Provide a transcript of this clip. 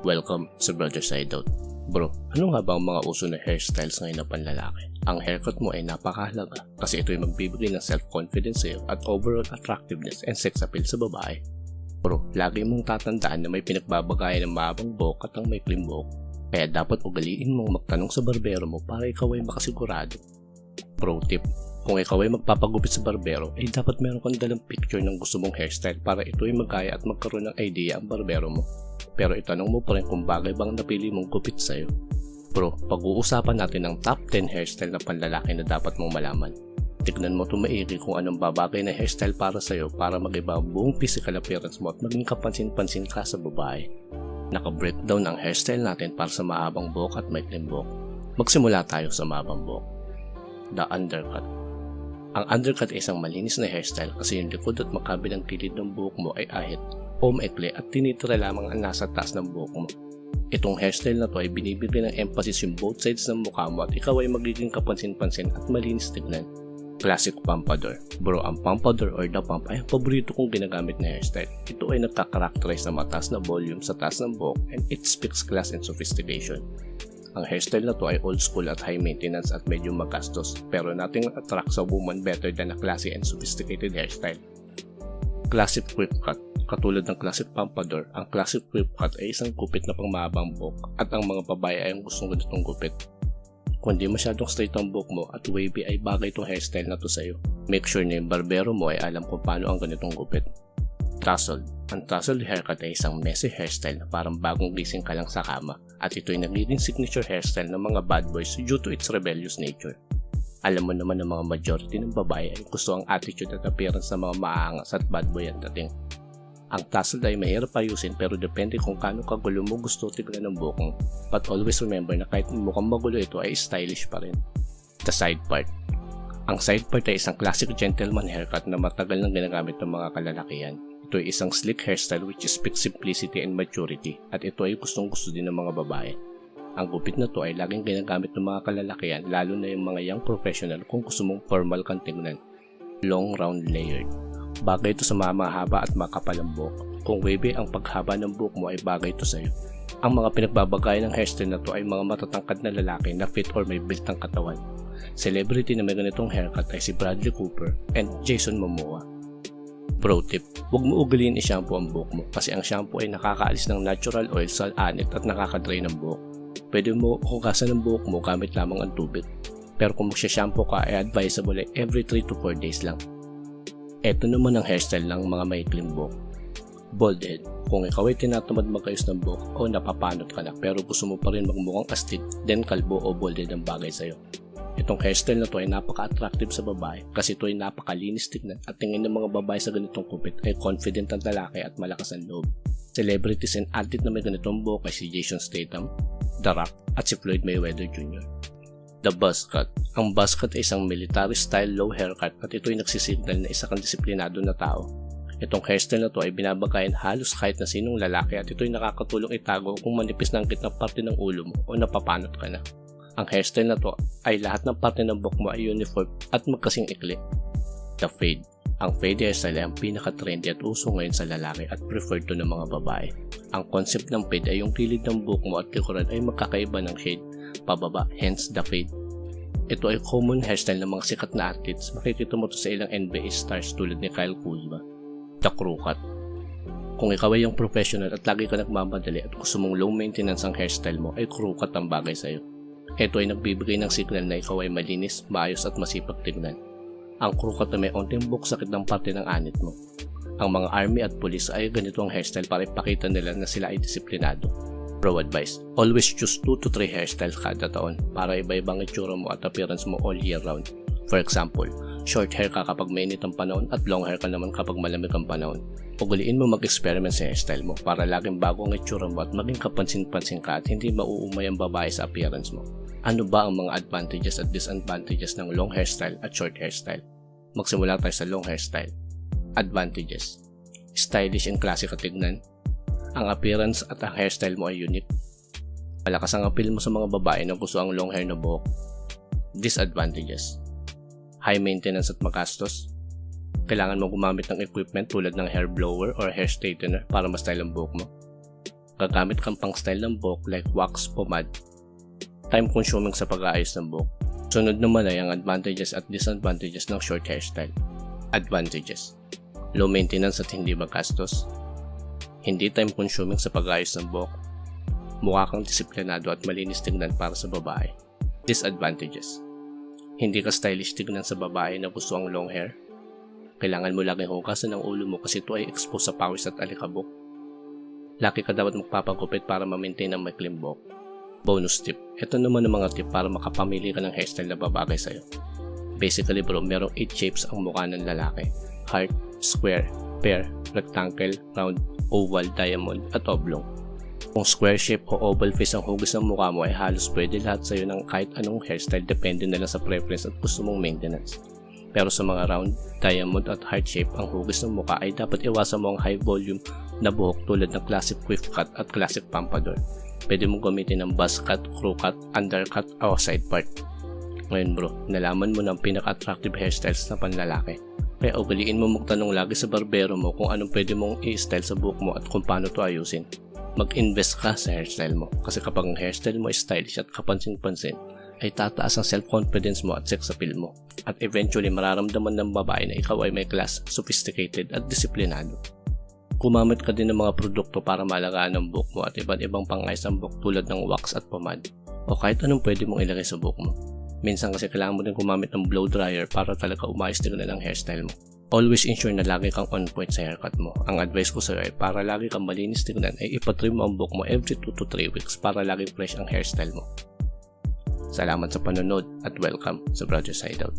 Welcome sa Brother Side Out. Bro, ano nga ba ang mga uso na hairstyles ngayon na panlalaki? Ang haircut mo ay napakahalaga kasi ito ay magbibigay ng self-confidence sa'yo at overall attractiveness and sex appeal sa babae. Bro, lagi mong tatandaan na may pinagbabagayan ng mahabang buhok at ang may clean buhok. Kaya dapat ugaliin mong magtanong sa barbero mo para ikaw ay makasigurado. Pro tip, kung ikaw ay magpapagupit sa barbero, ay dapat meron kang dalang picture ng gusto mong hairstyle para ito ay magkaya at magkaroon ng idea ang barbero mo. Pero itanong mo pa rin kung bagay bang napili mong gupit sa'yo. Bro, pag-uusapan natin ang top 10 hairstyle na panlalaki na dapat mong malaman. Tignan mo tumaigi kung anong babagay na hairstyle para sa'yo para mag-iba ang buong physical appearance mo at maging kapansin-pansin ka sa babae. Naka-breakdown ang hairstyle natin para sa mahabang buhok at maikling buhok. Magsimula tayo sa mahabang buhok. The undercut. Ang undercut ay isang malinis na hairstyle kasi yung likod at makabilang kilid ng buhok mo ay ahit o maikli at tinitira lamang ang nasa taas ng buhok mo. Itong hairstyle na to ay binibigyan ng emphasis yung both sides ng mukha mo at ikaw ay magiging kapansin-pansin at malinis tignan. Classic pompadour. Bro, ang pompadour or the pump ay ang paborito kong ginagamit na hairstyle. Ito ay nagkakarakterize ng mataas na volume sa taas ng buhok and it speaks class and sophistication. Ang hairstyle na to ay old school at high maintenance at medyo magastos pero nating attract sa woman better than a classy and sophisticated hairstyle. Classic whip cut. Katulad ng classic pompadour, ang classic whip cut ay isang gupit na pangmahabang buhok at ang mga babae ay ang gustong ganitong gupit. Kung di masyadong straight ang buhok mo at wavy ay bagay itong hairstyle na to sa'yo. Make sure na yung barbero mo ay alam kung paano ang ganitong gupit. Tousled. Ang tousled haircut ay isang messy hairstyle na parang bagong gising ka lang sa kama at ito ay nagiging signature hairstyle ng mga bad boys due to its rebellious nature. Alam mo naman ng mga majority ng babae ay gusto ang attitude at appearance ng mga maaangas at bad boy ang dating. Ang tousled ay mahirap ayusin pero depende kung kano kagulo mo gusto tignan ng buhok mo. But always remember na kahit mukhang magulo ito ay stylish pa rin. The side part. Ang side part ay isang classic gentleman haircut na matagal nang ginagamit ng mga kalalakihan. Ito ay isang slick hairstyle which speaks simplicity and maturity at ito ay gustong gusto din ng mga babae. Ang gupit na to ay laging ginagamit ng mga kalalakihan lalo na yung mga young professional kung gusto mong formal kang tingnan. Long round layered. Bagay ito sa mga mahaba at makapal ang buhok. Kung wavy ang paghaba ng buhok mo ay bagay ito sa'yo. Ang mga pinagbabagayan ng hairstyle na to ay mga matatangkad na lalaki na fit or may built ang katawan. Celebrity na may ganitong haircut ay si Bradley Cooper and Jason Momoa. Pro tip, huwag mo ugaliin i-shampoo ang buhok mo kasi ang shampoo ay nakakaalis ng natural oil sa anit at nakakadry ng buhok. Pwede mo hugasan ng buhok mo gamit lamang ang tubig. Pero kung magsha-shampoo ka ay advisable ay every 3 to 4 days lang. Ito naman ang hairstyle ng mga maikling buhok. Bald head. Kung ikaw ay tinatamad magayos ng buhok o napapanot ka na pero gusto mo pa rin magmukhang astig, then kalbo o bald head ang bagay sa'yo. Itong hairstyle na to ay napaka-attractive sa babae kasi ito ay napakalinis tignan at tingin ng mga babae sa ganitong kupit ay confident ang lalaki at malakas ang loob. Celebrities and athlete na may ganitong buhok ay si Jason Statham, The Rock at si Floyd Mayweather Jr. The buzz cut. Ang buzz cut ay isang military style low haircut at ito ay nagsisignal na isa kang disiplinado na tao. Itong hairstyle na to ay binabagayan halos kahit na sinong lalaki at ito ay nakakatulong itago kung manipis na ang gitnang parte ng ulo mo o napapanot ka na. Ang hairstyle na to ay lahat ng parte ng buhok mo ay uniform at magkasing ikli. The fade. Ang fade hairstyle ay ang pinaka-trendy at uso ngayon sa lalaki at preferred to ng mga babae. Ang concept ng fade ay yung kilid ng buhok mo at likuran ay magkakaiba ng shade, pababa, hence the fade. Ito ay common hairstyle ng mga sikat na athletes. Makikita mo to sa ilang NBA stars tulad ni Kyle Kuzma. The crew cut. Kung ikaw ay yung professional at lagi ka nagmamadali at gusto mong low maintenance ang hairstyle mo ay crew cut ang bagay sa'yo. Ito ay nagbibigay ng signal na ikaw ay malinis, maayos at masipag tignan. Ang crew cut na may onting buhok sa kitang parte ng anit mo. Ang mga army at police ay ganito ang hairstyle para ipakita nila na sila ay disiplinado. Pro advice, always choose 2 to 3 hairstyles kada taon para iba-ibang itsura mo at appearance mo all year round. For example, short hair ka kapag mainit ang panahon at long hair ka naman kapag malamig ang panahon. Ugaliin mo mag-experiment sa hairstyle mo para laging bago ang itsura mo at maging kapansin-pansin ka at hindi mauumay ang babae sa appearance mo. Ano ba ang mga advantages at disadvantages ng long hairstyle at short hairstyle? Magsimula tayo sa long hairstyle. Advantages. Stylish and classy ka tignan. Ang appearance at ang hairstyle mo ay unique. Malakas ang appeal mo sa mga babae na gusto ang long hair na buhok. Disadvantages. High maintenance at magastos. Kailangan mo gumamit ng equipment tulad ng hair blower or hair straightener para ma-style ang buhok mo. gagamit kang pang style ng buhok like wax, pomade, time consuming sa pag-aayos ng buhok. Sunod naman ay ang advantages at disadvantages ng short hairstyle. Advantages: low maintenance at hindi magastos, hindi time consuming sa pag-aayos ng buhok, mukha kang disiplinado at malinis tingnan para sa babae. Disadvantages: hindi ka stylish tignan sa babae na gusto ang long hair. Kailangan mo laging hugasan ang ulo mo kasi ito ay exposed sa pawis at alikabok. Laki ka dapat magpapagupit para ma-maintain ang maikling buhok. Bonus tip: ito naman ang mga tip para makapamili ka ng hairstyle na babagay sa'yo. Basically bro, merong 8 shapes ang mukha ng lalaki: heart, square, pear, rectangle, round, oval, diamond, at oblong. Kung square shape o oval face ang hugis ng mukha mo ay halos pwede lahat sa'yo ng kahit anong hairstyle, depende na lang sa preference at gusto mong maintenance. Pero sa mga round, diamond at heart shape ang hugis ng mukha ay dapat iwasan mo ang high volume na buhok tulad ng classic quiff cut at classic pompadour. Pwede mong gamitin ng buzz cut, crew cut, undercut o side part. Ngayon bro, nalaman mo na ang pinaka-attractive hairstyles na panlalaki. Kaya ugaliin mo magtanong lagi sa barbero mo kung anong pwede mong i-style sa buhok mo at kung paano to ayusin. Mag-invest ka sa hairstyle mo kasi kapag ang hairstyle mo is stylish at kapansin-pansin, ay tataas ang self-confidence mo at sex appeal mo. At eventually mararamdaman ng babae na ikaw ay may class, sophisticated at disiplinado. Gumamit ka din ng mga produkto para malagaan ang buhok mo at iba't ibang pang-ayos ng buhok tulad ng wax at pomade o kahit anong pwede mong ilagay sa buhok mo. Minsan kasi kailangan mo din gumamit ng blow dryer para talaga umayos tignan ang hairstyle mo. Always ensure na lagi kang on point sa haircut mo. Ang advice ko sa'yo ay para lagi kang malinis tignan ay ipatrim mo ang buhok mo every 2 to 3 weeks para laging fresh ang hairstyle mo. Salamat sa panonood at welcome sa Brother's Hideout.